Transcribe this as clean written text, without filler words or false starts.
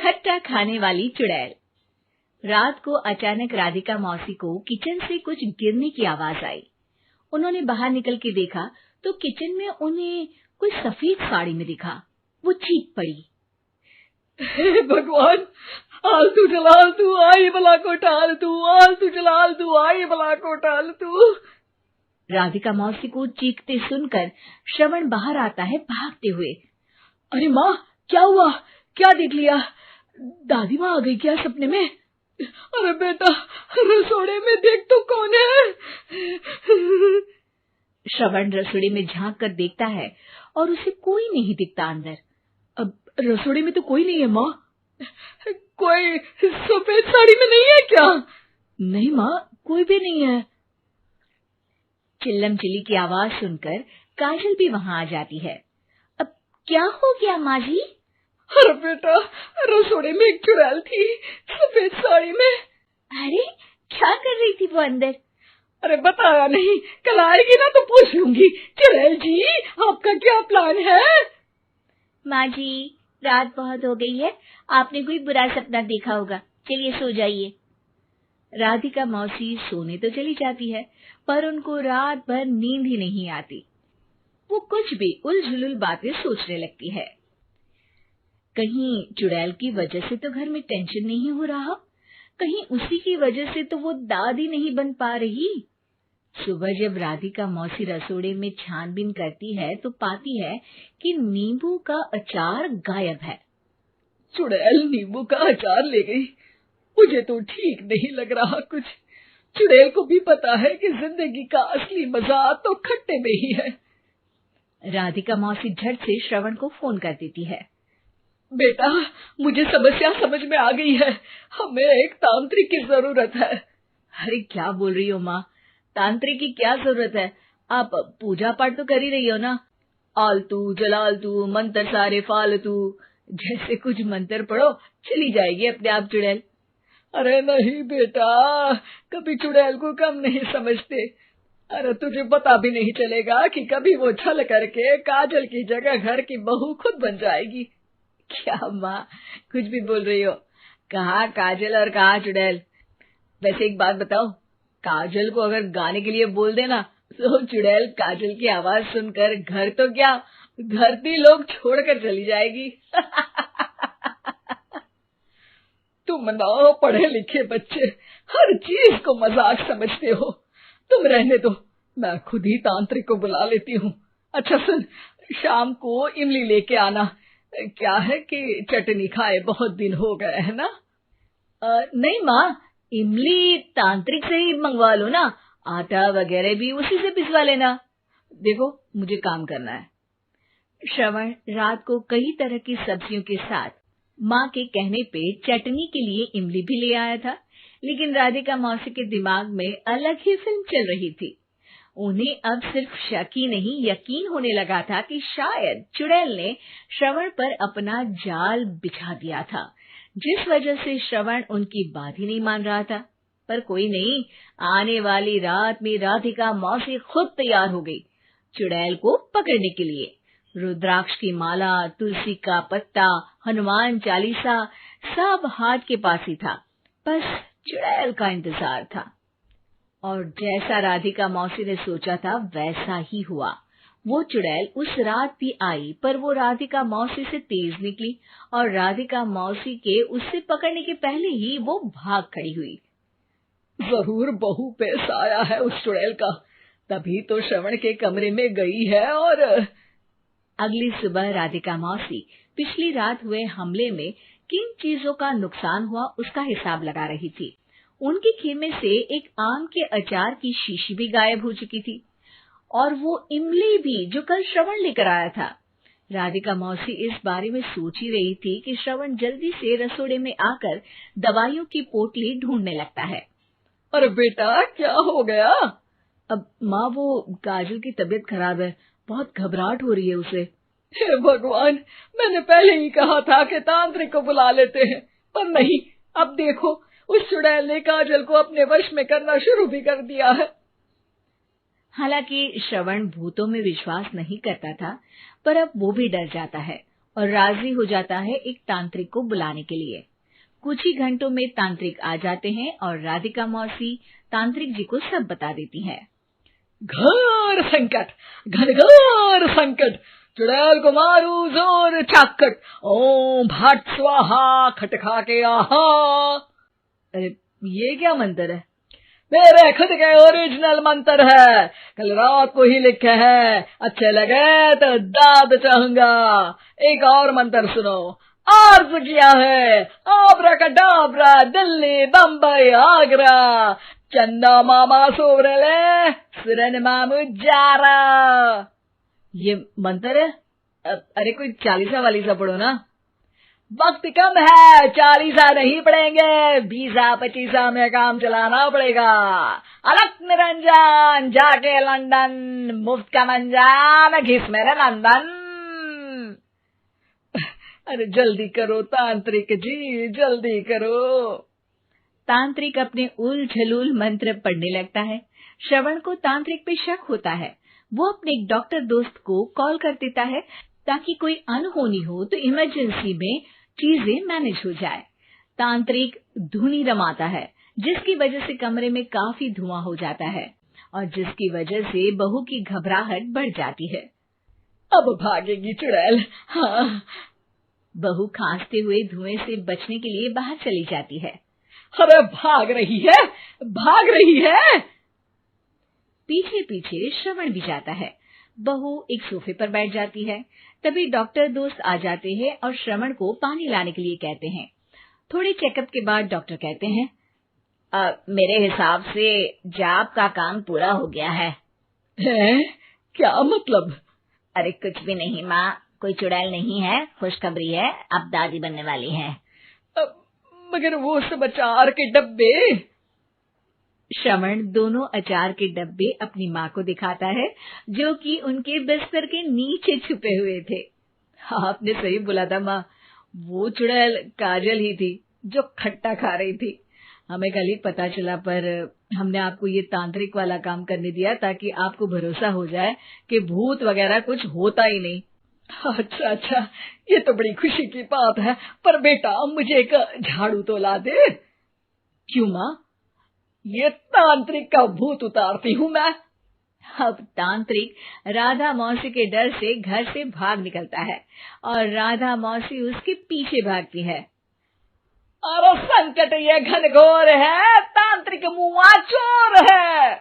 खट्टा खाने वाली चुड़ैल। रात को अचानक राधिका मौसी को किचन से कुछ गिरने की आवाज आई। उन्होंने बाहर निकल के देखा तो किचन में उन्हें कोई सफेद साड़ी में दिखा। वो चीख पड़ी, हे भगवान, आलतू जलाल तू आई बला को टाल तू, आलतू जलाल तू आई बला को टाल तू। राधिका मौसी को चीखते सुनकर श्रवण बाहर आता है भागते हुए। अरे माँ, क्या हुआ? क्या देख लिया? दादी माँ आ गई क्या सपने में? अरे बेटा, रसोड़े में देख तो कौन है? श्रवण रसोड़े में झांक कर देखता है और उसे कोई नहीं दिखता अंदर। अब रसोड़े में तो कोई नहीं है माँ। कोई सफेद साड़ी में नहीं है क्या? नहीं माँ, कोई भी नहीं है। चिल्लम चिल्ली की आवाज सुनकर काजल भी वहां आ जाती है। अब क्या हो गया माँ जी? अरे बेटा, रसोड़े में एक चुड़ैल थी सफेद साड़ी में। अरे क्या कर रही थी वो अंदर? अरे बताया नहीं, कल आएगी ना तो पूछ लूंगी। चुड़ैल जी, आपका क्या प्लान है? माँ जी, रात बहुत हो गई है, आपने कोई बुरा सपना देखा होगा, चलिए सो जाइए। राधिका मौसी सोने तो चली जाती है, पर उनको रात भर नींद ही नहीं आती। वो कुछ भी उलझुल बातें सोचने लगती है। कहीं चुड़ैल की वजह से तो घर में टेंशन नहीं हो रहा, कहीं उसी की वजह से तो वो दादी नहीं बन पा रही। सुबह जब राधिका मौसी रसोड़े में छानबीन करती है तो पाती है कि नींबू का अचार गायब है। चुड़ैल नींबू का अचार ले गई, मुझे तो ठीक नहीं लग रहा कुछ। चुड़ैल को भी पता है कि जिंदगी का असली मजा तो खट्टे में ही है। राधिका मौसी झट से श्रवण को फोन कर देती है। बेटा, मुझे समस्या समझ में आ गई है, हमें एक तांत्रिक की जरूरत है। अरे क्या बोल रही हो माँ, तांत्रिक की क्या जरूरत है? आप पूजा पाठ तो कर ही रही हो ना। आलतू जलालतू मंत्र सारे फालतू जैसे कुछ मंत्र पढ़ो, चली जाएगी अपने आप चुड़ैल। अरे नहीं बेटा, कभी चुड़ैल को कम नहीं समझते। अरे तुझे पता भी नहीं चलेगा कि कभी वो छल करके काजल की जगह घर की बहू खुद बन जाएगी। क्या माँ, कुछ भी बोल रही हो? कहाँ काजल और कहाँ चुड़ैल? वैसे एक बात बताओ, काजल को अगर गाने के लिए बोल देना तो चुड़ैल काजल की आवाज सुनकर घर तो क्या, धरती लोग छोड़कर चली जाएगी। तुम ना पढ़े लिखे बच्चे हर चीज को मजाक समझते हो। तुम रहने दो, मैं खुद ही तांत्रिक को बुला लेती हूँ। अच्छा सुन, शाम को इमली लेके आना। क्या है कि चटनी खाए बहुत दिन हो गए है ना। नहीं माँ, इमली तांत्रिक से ही मंगवा लो ना, आटा वगैरह भी उसी से पिसवा लेना। देखो मुझे काम करना है। श्रवण रात को कई तरह की सब्जियों के साथ माँ के कहने पे चटनी के लिए इमली भी ले आया था, लेकिन राधिका मौसी के दिमाग में अलग ही फिल्म चल रही थी। उन्हें अब सिर्फ शक ही नहीं यकीन होने लगा था कि शायद चुड़ैल ने श्रवण पर अपना जाल बिछा दिया था, जिस वजह से श्रवण उनकी बात ही नहीं मान रहा था। पर कोई नहीं, आने वाली रात में राधिका मौसी खुद तैयार हो गई चुड़ैल को पकड़ने के लिए। रुद्राक्ष की माला, तुलसी का पत्ता, हनुमान चालीसा सब हाथ के पास ही था, बस चुड़ैल का इंतजार था। और जैसा राधिका मौसी ने सोचा था वैसा ही हुआ। वो चुड़ैल उस रात भी आई, पर वो राधिका मौसी से तेज निकली और राधिका मौसी के उससे पकड़ने के पहले ही वो भाग खड़ी हुई। जरूर बहू पे साया है उस चुड़ैल का, तभी तो श्रवण के कमरे में गई है। और अगली सुबह राधिका मौसी पिछली रात हुए हमले में किन चीजों का नुकसान हुआ उसका हिसाब लगा रही थी। उनके खेमे से एक आम के अचार की शीशी भी गायब हो चुकी थी, और वो इमली भी जो कल श्रवण लेकर आया था। राधिका मौसी इस बारे में सोच ही रही थी कि श्रवण जल्दी से रसोड़े में आकर दवाइयों की पोटली ढूंढने लगता है। अरे बेटा, क्या हो गया? अब माँ, वो काजल की तबीयत खराब है, बहुत घबराहट हो रही है उसे। हे भगवान, मैंने पहले ही कहा था कि तांत्रिक को बुला लेते हैं, पर नहीं, अब देखो उस चुड़ैल ने काजल को अपने वश में करना शुरू भी कर दिया है। हालांकि श्रवण भूतों में विश्वास नहीं करता था, पर अब वो भी डर जाता है और राजी हो जाता है एक तांत्रिक को बुलाने के लिए। कुछ ही घंटों में तांत्रिक आ जाते हैं और राधिका मौसी तांत्रिक जी को सब बता देती है। घोर संकट, घनघोर संकट, चुड़ैल को मारू जोर चाकट, ओम भट स्वाहा खटखा के आहा। अरे ये क्या मंत्र है? मेरे खुद के ओरिजिनल मंत्र है, कल रात को ही लिखे हैं, अच्छे लगे तो दाद चाहूंगा। एक और मंत्र सुनो, अर्ज किया है आब्राकडाब्रा, दिल्ली बम्बई आगरा, चंदा मामा सोवरले सुरन मामू जारा। ये मंत्र है? अरे कोई चालीसा वालीसा पढ़ो ना। वक्त कम है, 40 नहीं पड़ेंगे, 20-25 में काम चलाना पड़ेगा। अलग निरंजन जाके लंदन, मुफ्त का मंजान घिस मेरे नंदन। अरे जल्दी करो तांत्रिक जी, जल्दी करो। तांत्रिक अपने उल झलूल मंत्र पढ़ने लगता है। श्रवण को तांत्रिक पे शक होता है। वो अपने एक डॉक्टर दोस्त को कॉल कर देता है ताकि कोई अनहोनी हो तो इमरजेंसी में चीजें मैनेज हो जाए। तांत्रिक धुनी रमाता है, जिसकी वजह से कमरे में काफी धुआं हो जाता है और जिसकी वजह से बहू की घबराहट बढ़ जाती है। अब भागेगी चुड़ैल। हाँ। बहू खांसते हुए धुएं से बचने के लिए बाहर चली जाती है। अरे भाग रही है, भाग रही है। पीछे पीछे श्रवण भी जाता है। बहू एक सोफे पर बैठ जाती है। तभी डॉक्टर दोस्त आ जाते हैं और श्रवण को पानी लाने के लिए कहते हैं। थोड़े चेकअप के बाद डॉक्टर कहते हैं, मेरे हिसाब से जाप का काम पूरा हो गया है। क्या मतलब? अरे कुछ भी नहीं माँ, कोई चुड़ैल नहीं है, खुशखबरी है, अब दादी बनने वाली है। मगर वो सब अचार के डब्बे। श्रवण दोनों अचार के डब्बे अपनी माँ को दिखाता है, जो कि उनके बिस्तर के नीचे छुपे हुए थे। आपने सही बोला था माँ, वो चुड़ैल काजल ही थी जो खट्टा खा रही थी। हमें कल ही पता चला, पर हमने आपको ये तांत्रिक वाला काम करने दिया ताकि आपको भरोसा हो जाए कि भूत वगैरह कुछ होता ही नहीं। अच्छा अच्छा, ये तो बड़ी खुशी की बात है, पर बेटा मुझे एक झाड़ू तो ला दे। क्यों माँ? ये तांत्रिक का भूत उतारती हूँ मैं। अब तांत्रिक राधा मौसी के डर से घर से भाग निकलता है और राधा मौसी उसके पीछे भागती है। अरे संकट ये घनघोर है, तांत्रिक मुआ चोर है।